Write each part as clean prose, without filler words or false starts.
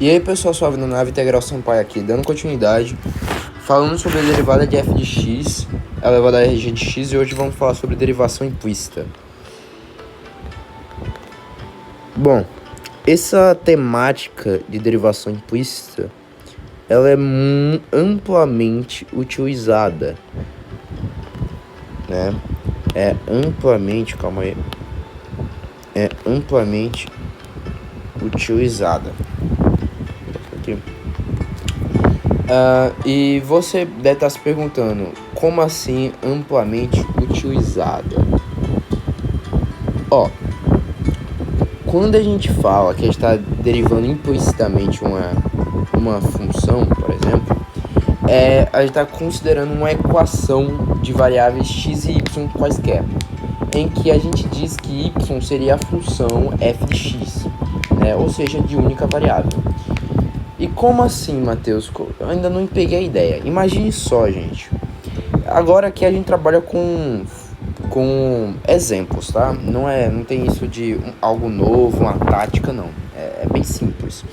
E aí pessoal, suave na nave Integral Sampaio aqui, dando continuidade, falando sobre a derivada de f de x elevado à rg de x, e hoje vamos falar sobre derivação implícita. Bom, essa temática de derivação implícita, ela é amplamente utilizada, né? É amplamente utilizada. Aqui. E você deve estar se perguntando, como assim amplamente utilizada? Quando a gente fala que a gente está derivando implicitamente uma função, por exemplo, a gente está considerando uma equação de variáveis x e y quaisquer, em que a gente diz que y seria a função f de x, né? Ou seja, de única variável. E como assim, Matheus? Eu ainda não peguei a ideia. Imagine só, gente. Agora aqui a gente trabalha com exemplos, tá? Não tem isso de algo novo, uma tática, não. É bem simples.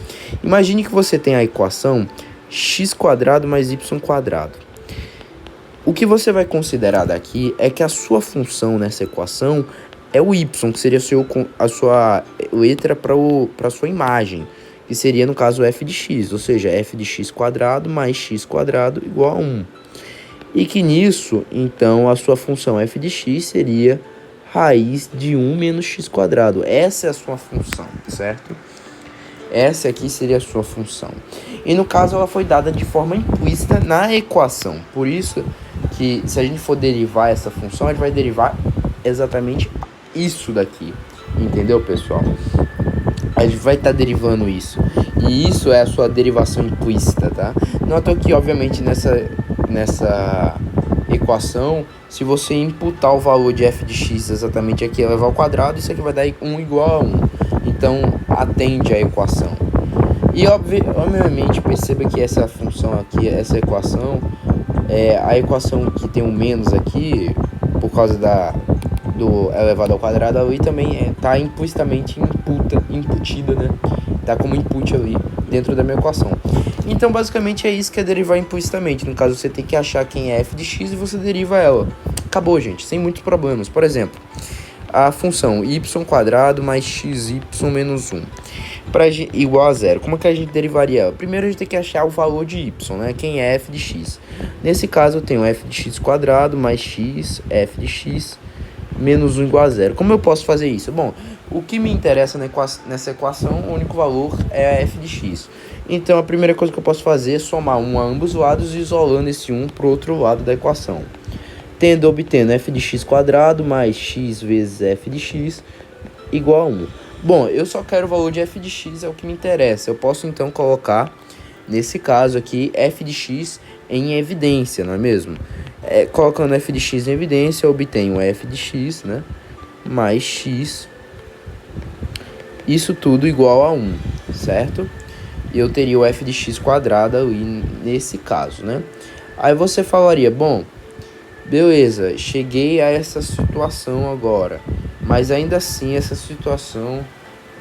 Imagine que você tem a equação x² mais y². O que você vai considerar daqui é que a sua função nessa equação é o y, que seria a sua letra para a sua imagem, que seria, no caso, f de x, ou seja, f de x² mais x² igual a 1. E que nisso, então, a sua função f de x seria raiz de 1 menos x². Essa é a sua função, certo? Essa aqui seria a sua função. E no caso, ela foi dada de forma implícita na equação. Por isso que, se a gente for derivar essa função, a gente vai derivar exatamente isso daqui. Entendeu, pessoal? A gente vai estar derivando isso. E isso é a sua derivação implícita, tá? Nota que, obviamente, nessa equação, se você imputar o valor de f de x exatamente aqui elevado ao quadrado, isso aqui vai dar 1 igual a 1. Então, atende a equação. E, obviamente, perceba que essa função aqui, essa equação, a equação que tem um menos aqui, por causa do elevado ao quadrado ali, também está implicitamente imputida, né? Tá como input ali dentro da minha equação. Então, basicamente, é isso que é derivar implicitamente. No caso, você tem que achar quem é f de x e você deriva ela. Acabou, gente, sem muitos problemas. Por exemplo, a função y² mais xy menos 1 igual a 0. Como é que a gente derivaria ela? Primeiro, a gente tem que achar o valor de y, né? Quem é f de x. Nesse caso, eu tenho f de x² mais x, f de x menos 1 igual a 0. Como eu posso fazer isso? Bom, o que me interessa nessa equação, o único valor é a f de x. Então, a primeira coisa que eu posso fazer é somar 1 a ambos lados, isolando esse 1 para o outro lado da equação. Obtendo f de x² mais x vezes f de x igual a 1. Bom, eu só quero o valor de f de x, é o que me interessa. Eu posso, então, colocar, nesse caso aqui, f de x em evidência, não é mesmo? Colocando f de x em evidência, eu obtenho f de x, né, mais x, isso tudo igual a 1, certo? E eu teria o f de x² ali nesse caso, né? Aí você falaria, bom, beleza, cheguei a essa situação agora, mas ainda assim essa situação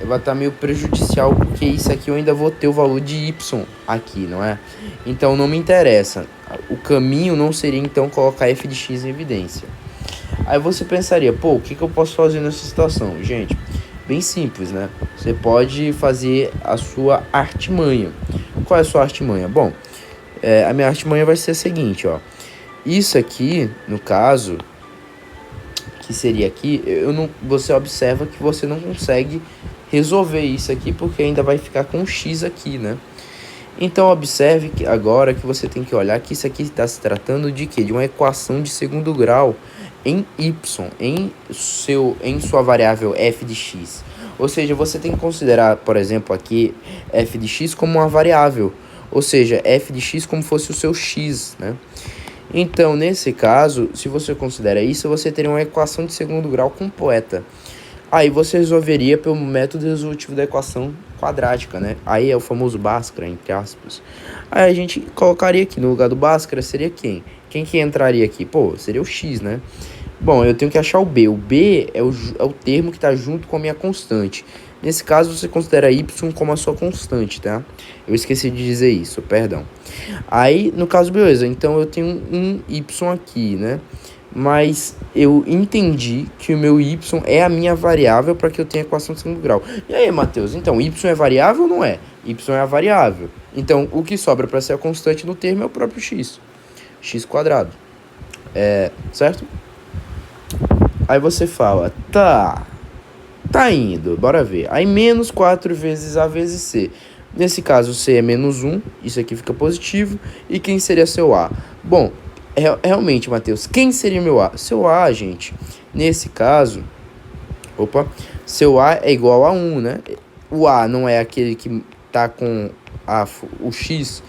vai estar meio prejudicial, porque isso aqui eu ainda vou ter o valor de y aqui, não é? Então não me interessa. O caminho não seria então colocar f de x em evidência. Aí você pensaria, pô, o que eu posso fazer nessa situação? Gente, bem simples, né? Você pode fazer a sua artimanha. Qual é a sua artimanha? Bom, a minha artimanha vai ser a seguinte, ó. Isso aqui, no caso, que seria aqui, você observa que você não consegue resolver isso aqui, porque ainda vai ficar com x aqui, né? Então, observe que agora que você tem que olhar que isso aqui está se tratando de quê? De uma equação de segundo grau em y, em sua variável f de x. Ou seja, você tem que considerar, por exemplo, aqui f de x como uma variável, ou seja, f de x como fosse o seu x, né? Então, nesse caso, se você considera isso, você teria uma equação de segundo grau completa. Aí você resolveria pelo método resolutivo da equação quadrática, né? Aí é o famoso Bhaskara, entre aspas. Aí a gente colocaria aqui no lugar do Bhaskara, seria quem? Quem que entraria aqui? Pô, seria o x, né? Bom, eu tenho que achar o b. O b é o termo que está junto com a minha constante. Nesse caso, você considera y como a sua constante, tá? Eu esqueci de dizer isso, perdão. Aí, no caso, beleza, então eu tenho um y aqui, né? Mas eu entendi que o meu y é a minha variável para que eu tenha equação de segundo grau. E aí, Matheus, então y é variável ou não é? Y é a variável. Então, o que sobra para ser a constante no termo é o próprio x quadrado. Certo? Aí você fala, tá indo, bora ver. Aí menos 4 vezes A vezes C. Nesse caso, C é menos 1, isso aqui fica positivo. E quem seria seu A? Bom, realmente, Matheus, quem seria meu A? Seu A, gente, nesse caso, seu A é igual a 1, né? O A não é aquele que tá com o X,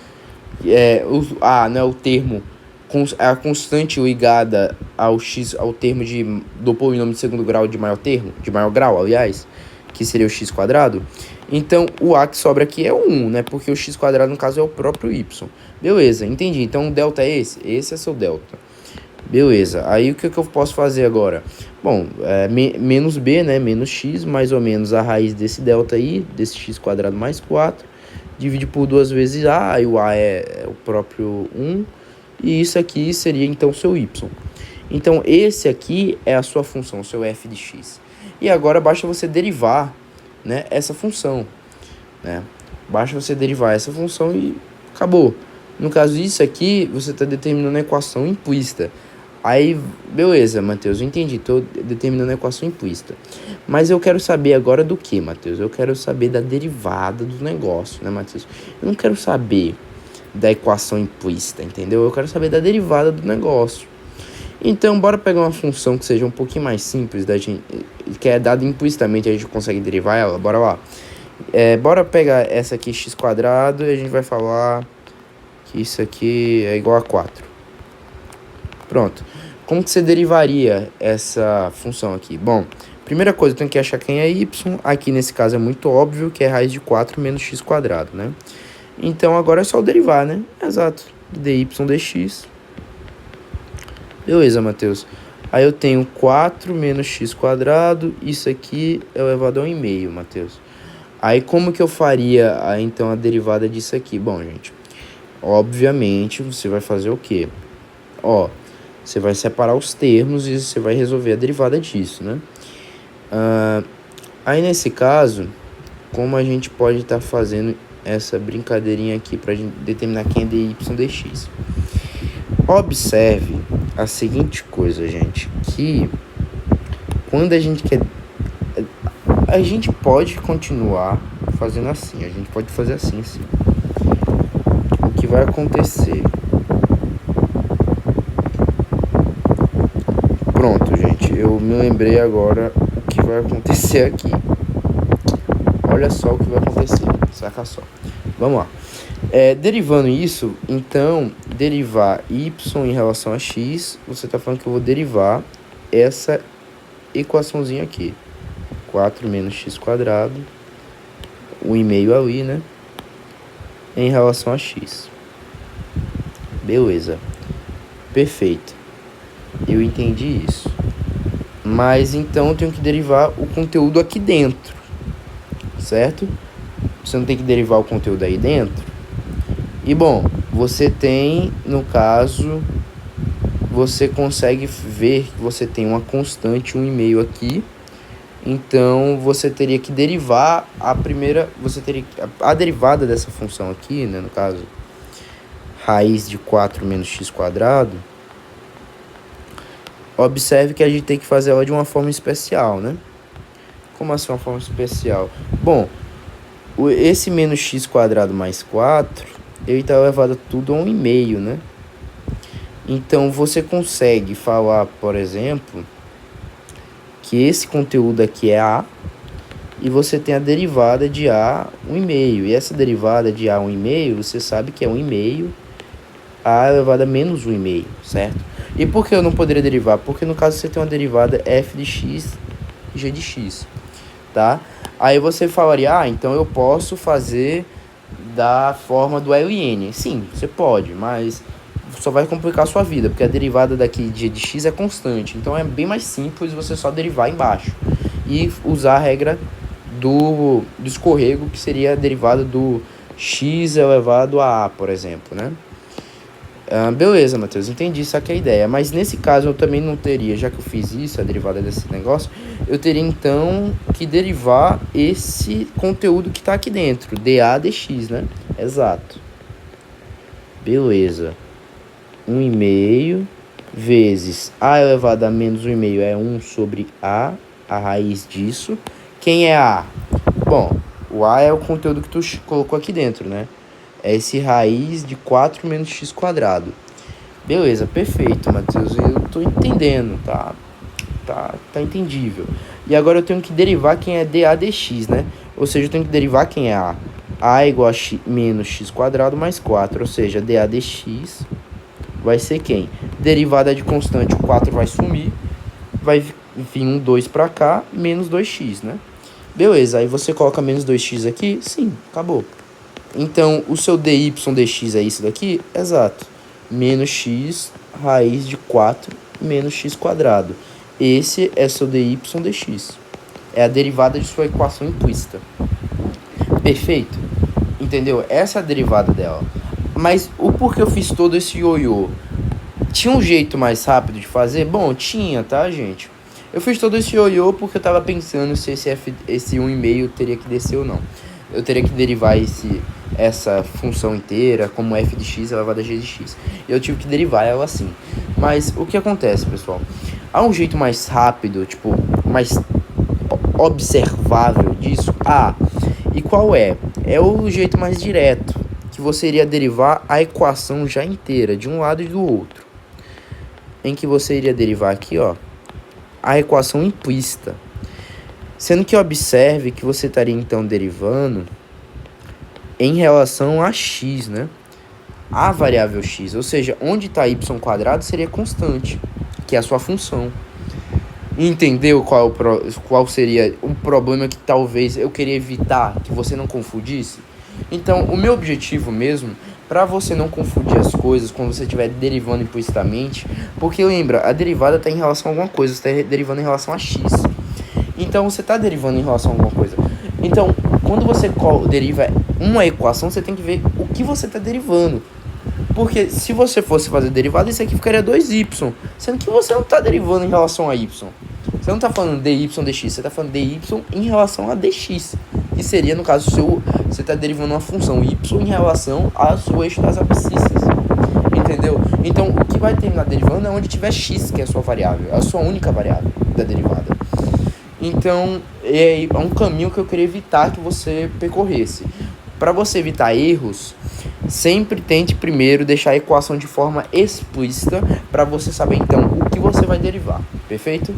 o A não é o termo, a constante ligada ao X, ao termo do polinômio de segundo grau de maior grau, aliás, que seria o x quadrado. Então, o A que sobra aqui é o 1, né? Porque o x quadrado, no caso, é o próprio y. Beleza, entendi. Então, o delta é esse? Esse é seu delta. Beleza. Aí, o que eu posso fazer agora? Bom, menos b, né? Menos x, mais ou menos a raiz desse delta aí, desse x quadrado mais 4. Divide por 2 vezes a, aí o a é o próprio 1. E isso aqui seria, então, o seu y. Então, esse aqui é a sua função, o seu f de x. E agora basta você derivar, né, essa função, né? Basta você derivar essa função e acabou. No caso, isso aqui, você está determinando a equação implícita. Aí, beleza, Matheus, eu entendi, estou determinando a equação implícita. Mas eu quero saber agora do que, Matheus? Eu quero saber da derivada do negócio, né, Matheus? Eu não quero saber da equação implícita, entendeu? Eu quero saber da derivada do negócio. Então, bora pegar uma função que seja um pouquinho mais simples, que é dada implicitamente, a gente consegue derivar ela, bora lá. Bora pegar essa aqui, x quadrado, e a gente vai falar que isso aqui é igual a 4. Pronto. Como que você derivaria essa função aqui? Bom, primeira coisa, eu tenho que achar quem é y. Aqui, nesse caso, é muito óbvio que é raiz de 4 menos x quadrado, né? Então, agora é só derivar, né? Exato. dy dx. Beleza, Matheus. Aí eu tenho 4 menos x quadrado. Isso aqui é elevado ao 1/2, Matheus. Aí como que eu faria, então, a derivada disso aqui? Bom, gente, obviamente, você vai fazer o quê? Você vai separar os termos e você vai resolver a derivada disso, né? Aí, nesse caso, como a gente pode estar fazendo essa brincadeirinha aqui para determinar quem é dy dx? Observe a seguinte coisa, gente, que quando a gente quer... A gente pode continuar fazendo assim, a gente pode fazer assim. O que vai acontecer? Pronto, gente, eu me lembrei agora o que vai acontecer aqui. Olha só o que vai acontecer, saca só. Vamos lá. Derivando isso, então, derivar y em relação a x, você está falando que eu vou derivar essa equaçãozinha aqui. 4 menos x quadrado, 1/2 ali, né? Em relação a x. Beleza. Perfeito. Eu entendi isso. Mas, então, eu tenho que derivar o conteúdo aqui dentro. Certo? Você não tem que derivar o conteúdo aí dentro? E, bom, você tem, no caso, você consegue ver que você tem uma constante 1/2 aqui. Então, você teria que derivar a derivada dessa função aqui, né, no caso, raiz de 4 menos x quadrado. Observe que a gente tem que fazer ela de uma forma especial, né? Como assim uma forma especial? Bom, esse menos x quadrado mais 4, ele está elevado a tudo a 1/2, né? Então, você consegue falar, por exemplo, que esse conteúdo aqui é A, e você tem a derivada de A 1/2. E essa derivada de A 1/2, você sabe que é 1/2 A elevado a menos 1/2, certo? E por que eu não poderia derivar? Porque no caso você tem uma derivada f de x e g de x, tá? Aí você falaria, então eu posso fazer da forma do LN. Sim, você pode, mas só vai complicar a sua vida, porque a derivada daqui de x é constante. Então é bem mais simples você só derivar embaixo e usar a regra do escorrego, que seria a derivada do x elevado a por exemplo, né? Beleza, Matheus, entendi, saquei a ideia. Mas nesse caso eu também não teria, já que eu fiz isso, a derivada desse negócio, eu teria então que derivar esse conteúdo que está aqui dentro, dA dx, né? Exato. Beleza. 1,5 vezes a elevado a menos 1,5 é 1 sobre a raiz disso. Quem é a? Bom, o a é o conteúdo que tu colocou aqui dentro, né? É esse raiz de 4 menos x quadrado. Beleza, perfeito, Matheus. Eu tô entendendo, tá entendível. E agora eu tenho que derivar quem é dA dx, né? Ou seja, eu tenho que derivar quem é a. A é igual a menos x quadrado mais 4, ou seja, dA dx vai ser quem? Derivada de constante, o 4 vai sumir, vai vir um 2 pra cá, menos 2x, né? Beleza, aí você coloca menos 2x aqui, sim, acabou. Então, o seu dy dx é isso daqui? Exato. Menos x raiz de 4 menos x quadrado. Esse é seu dy dx. É a derivada de sua equação implícita. Perfeito? Entendeu? Essa é a derivada dela. Mas o porquê eu fiz todo esse ioiô? Tinha um jeito mais rápido de fazer? Bom, tinha, tá, gente? Eu fiz todo esse ioiô porque eu tava pensando se esse 1,5 teria que descer ou não. Eu teria que derivar essa função inteira como f de x elevado a g de x. Eu tive que derivar ela assim. Mas o que acontece, pessoal? Há um jeito mais rápido, tipo, mais observável disso? E qual é? É o jeito mais direto, que você iria derivar a equação já inteira, de um lado e do outro. Em que você iria derivar aqui, ó, a equação implícita. Sendo que observe que você estaria então derivando em relação a x, né? A variável x, ou seja, onde está y quadrado seria constante, que é a sua função. Entendeu qual seria o problema que talvez eu queria evitar, que você não confundisse? Então, o meu objetivo mesmo, para você não confundir as coisas quando você estiver derivando implicitamente, porque lembra, a derivada está em relação a alguma coisa, você está derivando em relação a x. Então, você está derivando em relação a alguma coisa. Então, quando você deriva uma equação, você tem que ver o que você está derivando. Porque se você fosse fazer derivada, isso aqui ficaria 2y. Sendo que você não está derivando em relação a y. Você não está falando dy dx, você está falando dy em relação a dx. Que seria, no caso, você está derivando uma função y em relação ao seu eixo das abscissas. Entendeu? Então, o que vai terminar derivando é onde tiver x, que é a sua variável. É a sua única variável da derivada. Então, é um caminho que eu queria evitar que você percorresse. Para você evitar erros, sempre tente primeiro deixar a equação de forma explícita para você saber então o que você vai derivar, perfeito?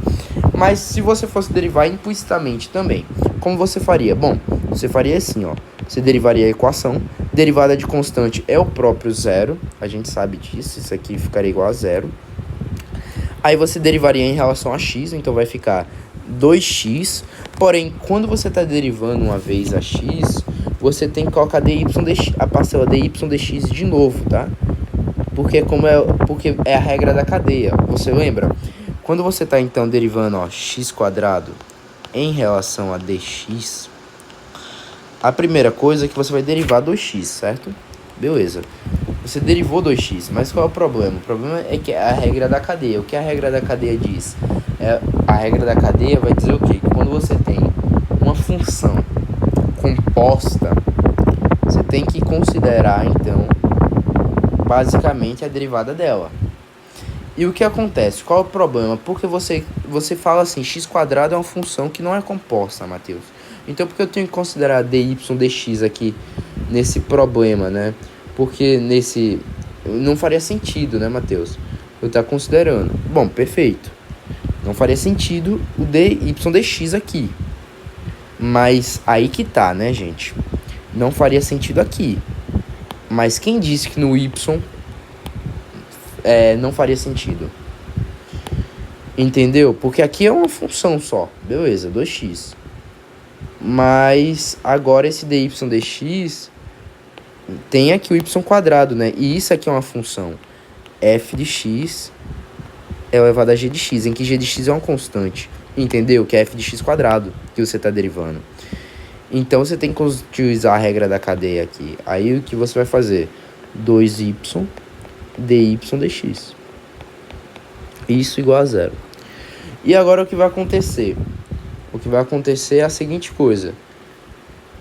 Mas se você fosse derivar implicitamente também, como você faria? Bom, você faria assim, ó. Você derivaria a equação, derivada de constante é o próprio zero, a gente sabe disso, isso aqui ficaria igual a zero. Aí você derivaria em relação a x, então vai ficar 2x, porém, quando você está derivando uma vez a x, você tem que colocar a parcela dy dx de novo, tá? Porque é a regra da cadeia, você lembra? Quando você está então derivando, ó, x quadrado em relação a dx, a primeira coisa é que você vai derivar 2x, certo? Beleza. Você derivou 2x, mas qual é o problema? O problema é que é a regra da cadeia. O que a regra da cadeia diz? A regra da cadeia vai dizer o quê? Que quando você tem uma função composta, você tem que considerar, então, basicamente a derivada dela. E o que acontece? Qual é o problema? Porque você fala assim, x quadrado é uma função que não é composta, Matheus. Então, por que eu tenho que considerar dy dx aqui nesse problema, né? Porque não faria sentido, né, Matheus? Eu estou considerando. Bom, perfeito. Não faria sentido o dy dx aqui. Mas aí que tá, né, gente? Não faria sentido aqui. Mas quem disse que no y não faria sentido? Entendeu? Porque aqui é uma função só. Beleza, 2x. Mas agora esse dy dx tem aqui o y quadrado, né? E isso aqui é uma função f de x elevado a g de x, em que g de x é uma constante. Entendeu? Que é f de x quadrado que você está derivando. Então você tem que utilizar a regra da cadeia aqui. Aí o que você vai fazer? 2y dy dx. Isso igual a zero. E agora o que vai acontecer? O que vai acontecer é a seguinte coisa.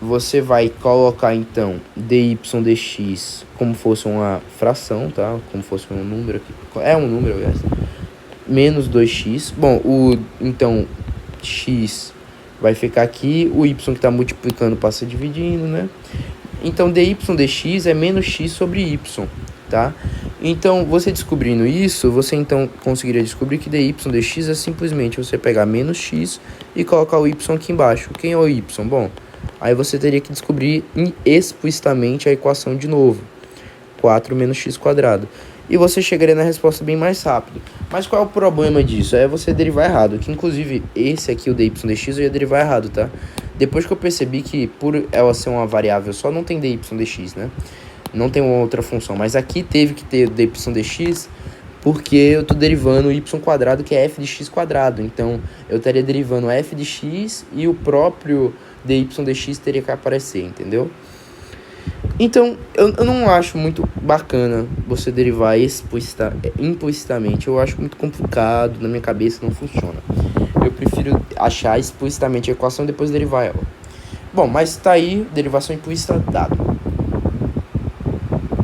Você vai colocar então dy dx como fosse uma fração, tá? Como fosse um número aqui. É um número, aliás. Menos 2x. Bom, então x vai ficar aqui. O y que está multiplicando passa dividindo, né? Então dy dx é menos x sobre y, tá? Então, você descobrindo isso, você então conseguiria descobrir que dy dx é simplesmente você pegar menos x e colocar o y aqui embaixo. Quem é o y? Bom, aí você teria que descobrir explicitamente a equação de novo. 4 menos x quadrado. E você chegaria na resposta bem mais rápido. Mas qual é o problema disso? É você derivar errado. Que inclusive esse aqui, o dy dx, eu ia derivar errado, tá? Depois que eu percebi que por ela ser uma variável só, não tem dy dx, né? Não tem uma outra função. Mas aqui teve que ter dy dx porque eu tô derivando o y quadrado, que é f de x quadrado. Então eu estaria derivando f de x e o próprio dy dx teria que aparecer, entendeu? Então, eu não acho muito bacana você derivar implicitamente. Eu acho muito complicado, na minha cabeça não funciona. Eu prefiro achar explicitamente a equação e depois derivar ela. Bom, mas tá aí, derivação implícita dado.